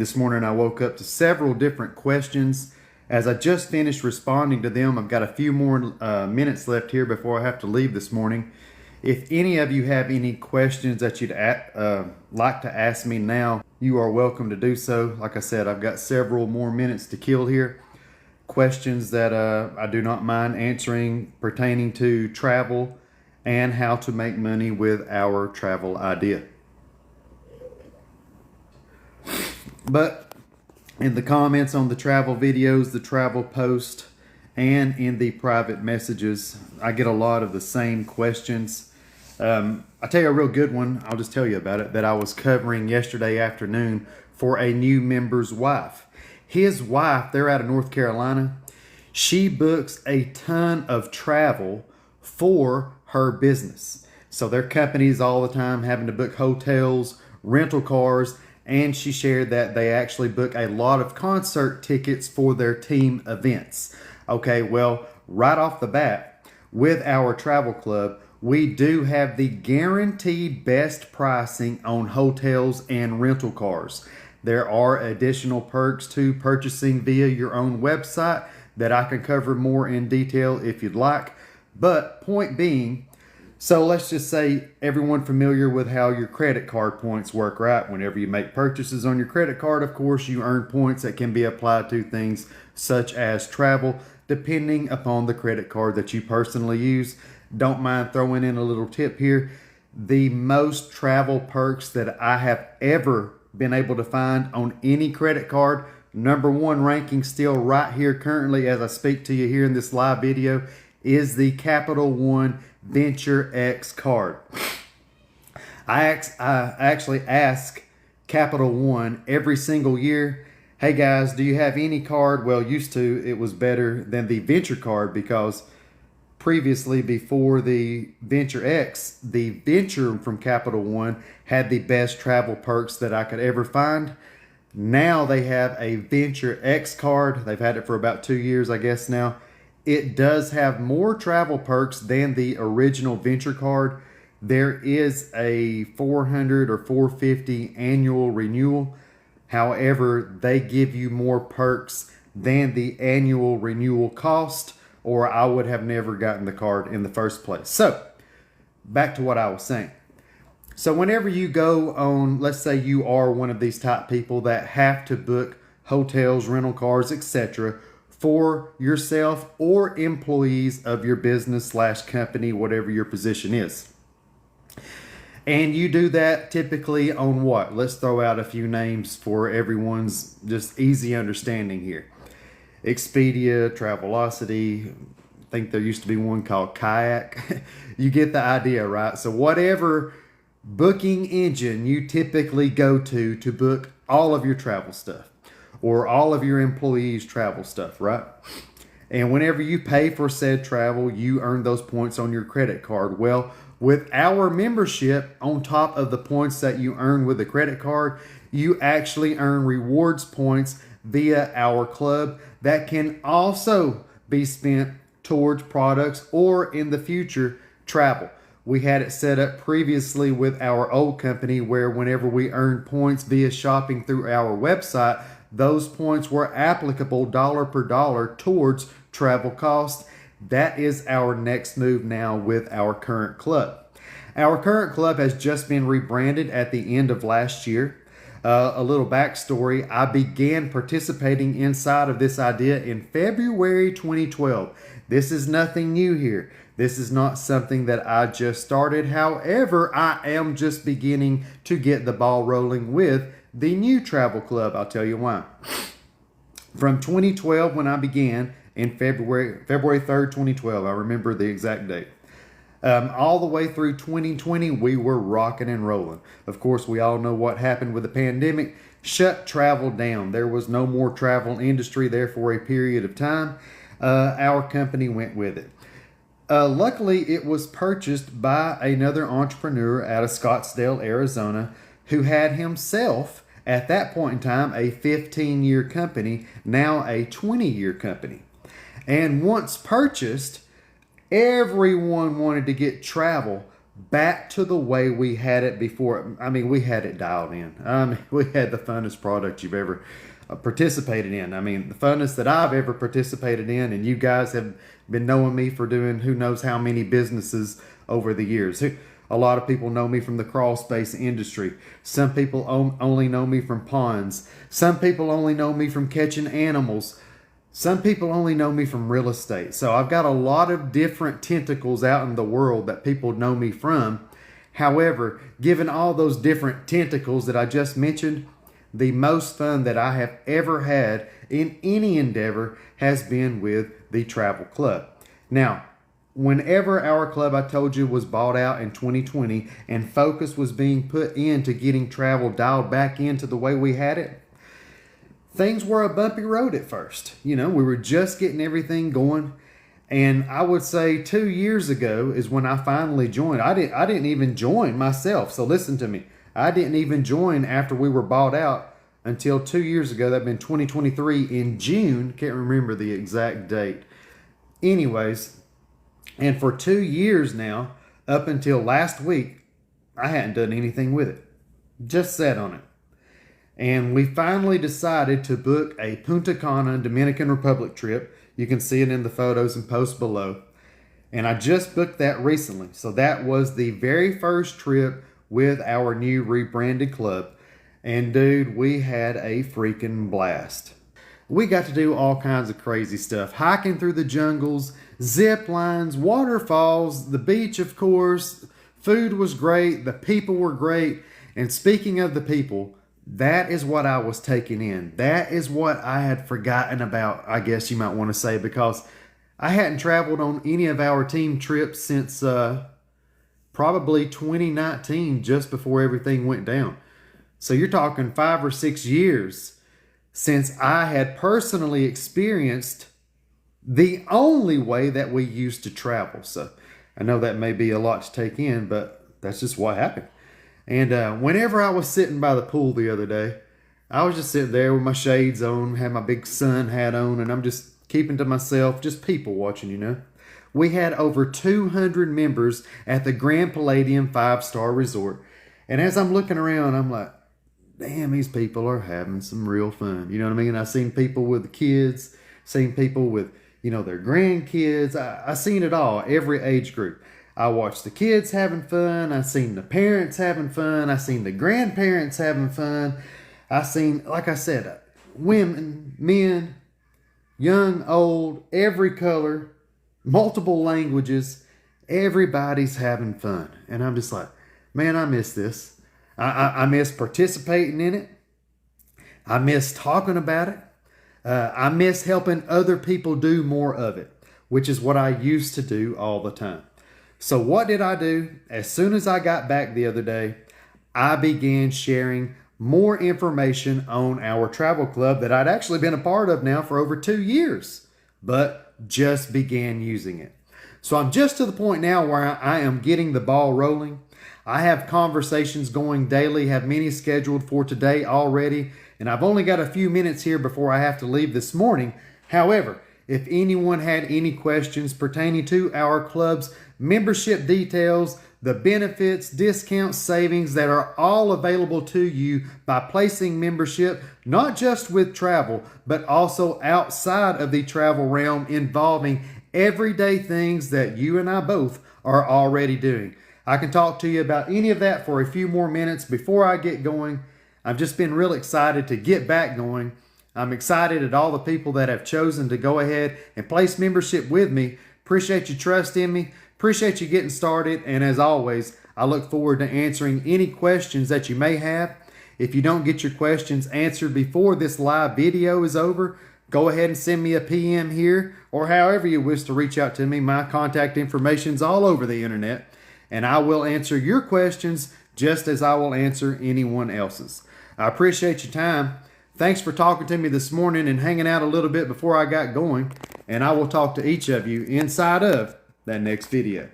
This morning I woke up to several different questions. As I just finished responding to them, I've got a few more minutes left here before I have to leave this morning. If any of you have any questions that you'd like to ask me now, you are welcome to do so. Like I said, I've got several more minutes to kill here. Questions that I do not mind answering pertaining to travel and how to make money with our travel idea. But in the comments on the travel videos, the travel post, and in the private messages, I get a lot of the same questions. I'll tell you a real good one. I'll just tell you about it, that I was covering yesterday afternoon for a new member's wife. His wife, they're out of North Carolina. She books a ton of travel for her business. So their company's all the time having to book hotels, rental cars, and she shared that they actually book a lot of concert tickets for their team events. Okay, well, right off the bat, with our travel club, we do have the guaranteed best pricing on hotels and rental cars. There are additional perks to purchasing via your own website that I can cover more in detail if you'd like. But point being, so let's just say everyone familiar with how your credit card points work, right? Whenever you make purchases on your credit card, of course, you earn points that can be applied to things such as travel, depending upon the credit card that you personally use. Don't mind throwing in a little tip here. The most travel perks that I have ever been able to find on any credit card, number one ranking still right here currently as I speak to you here in this live video, is the Capital One Venture X card. I actually ask Capital One every single year, hey guys, do you have any card? Well, used to, it was better than the Venture card because previously, before the Venture X, the Venture from Capital One had the best travel perks that I could ever find. Now they have a Venture X card. They've had it for about 2 years, I guess now. It does have more travel perks than the original Venture card. There is a $400 or $450 annual renewal. However, they give you more perks than the annual renewal cost, or I would have never gotten the card in the first place. So, back to what I was saying. So whenever you go on, let's say you are one of these type people that have to book hotels, rental cars, etc., for yourself or employees of your business / company, whatever your position is. And you do that typically on what? Let's throw out a few names for everyone's just easy understanding here. Expedia, Travelocity, I think there used to be one called Kayak. You get the idea, right? So whatever booking engine you typically go to book all of your travel stuff or all of your employees' travel stuff, right? And whenever you pay for said travel, you earn those points on your credit card. Well, with our membership, on top of the points that you earn with the credit card, you actually earn rewards points via our club that can also be spent towards products or, in the future, travel. We had it set up previously with our old company where whenever we earned points via shopping through our website, those points were applicable dollar per dollar towards travel costs. That is our next move now with our current club. Our current club has just been rebranded at the end of last year. A little backstory, I began participating inside of this idea in February 2012. This is nothing new here. This is not something that I just started. However, I am just beginning to get the ball rolling with the new travel club. I'll tell you why. From 2012, when I began in February 3rd, 2012, I remember the exact date. All the way through 2020, we were rocking and rolling. Of course, we all know what happened with the pandemic. Shut travel down. There was no more travel industry there for a period of time. Our company went with it. Luckily, it was purchased by another entrepreneur out of Scottsdale, Arizona, who had himself, at that point in time, a 15-year company, now a 20-year company. And once purchased, everyone wanted to get travel back to the way we had it before. I mean, we had it dialed in. We had the funnest product you've ever participated in. I mean, the funnest that I've ever participated in, and you guys have been knowing me for doing who knows how many businesses over the years. A lot of people know me from the crawl space industry. Some people only know me from ponds. Some people only know me from catching animals. Some people only know me from real estate. So I've got a lot of different tentacles out in the world that people know me from. However, given all those different tentacles that I just mentioned, the most fun that I have ever had in any endeavor has been with the Travel Club. Now, whenever our club, I told you, was bought out in 2020 and focus was being put into getting travel dialed back into the way we had it, things were a bumpy road at first. You know, we were just getting everything going. And I would say 2 years ago is when I finally joined. I didn't even join myself. So listen to me. I didn't even join after we were bought out until 2 years ago. That'd been 2023 in June. Can't remember the exact date. Anyways, and for 2 years now, up until last week, I hadn't done anything with it. Just sat on it. And we finally decided to book a Punta Cana, Dominican Republic trip. You can see it in the photos and posts below. And I just booked that recently. So that was the very first trip with our new rebranded club. And dude, we had a freaking blast. We got to do all kinds of crazy stuff. Hiking through the jungles, zip lines, waterfalls, the beach, of course. Food was great. The people were great. And speaking of the people, that is what I was taking in. That is what I had forgotten about, I guess you might want to say, because I hadn't traveled on any of our team trips since probably 2019, just before everything went down. So you're talking 5 or 6 years since I had personally experienced the only way that we used to travel. So I know that may be a lot to take in, but that's just what happened. And whenever I was sitting by the pool the other day, I was just sitting there with my shades on, had my big sun hat on, and I'm just keeping to myself, just people watching, you know. We had over 200 members at the Grand Palladium 5-star resort. And as I'm looking around, I'm like, damn, these people are having some real fun. You know what I mean? I've seen people with kids, seen people with, you know, their grandkids. I seen it all, every age group. I watched the kids having fun. I seen the parents having fun. I seen the grandparents having fun. I seen, like I said, women, men, young, old, every color, multiple languages. Everybody's having fun. And I'm just like, man, I miss this. I miss participating in it. I miss talking about it. I miss helping other people do more of it, which is what I used to do all the time. So what did I do? As soon as I got back the other day, I began sharing more information on our travel club that I'd actually been a part of now for over 2 years, but just began using it. So I'm just to the point now where I am getting the ball rolling. I have conversations going daily, have many scheduled for today already, and I've only got a few minutes here before I have to leave this morning. However, if anyone had any questions pertaining to our club's membership details, the benefits, discounts, savings that are all available to you by placing membership, not just with travel, but also outside of the travel realm, involving everyday things that you and I both are already doing. I can talk to you about any of that for a few more minutes before I get going. I've just been real excited to get back going. I'm excited at all the people that have chosen to go ahead and place membership with me. Appreciate your trust in me. Appreciate you getting started. And as always, I look forward to answering any questions that you may have. If you don't get your questions answered before this live video is over, go ahead and send me a PM here, or however you wish to reach out to me. My contact information's all over the internet, and I will answer your questions just as I will answer anyone else's. I appreciate your time. Thanks for talking to me this morning and hanging out a little bit before I got going, and I will talk to each of you inside of that next video.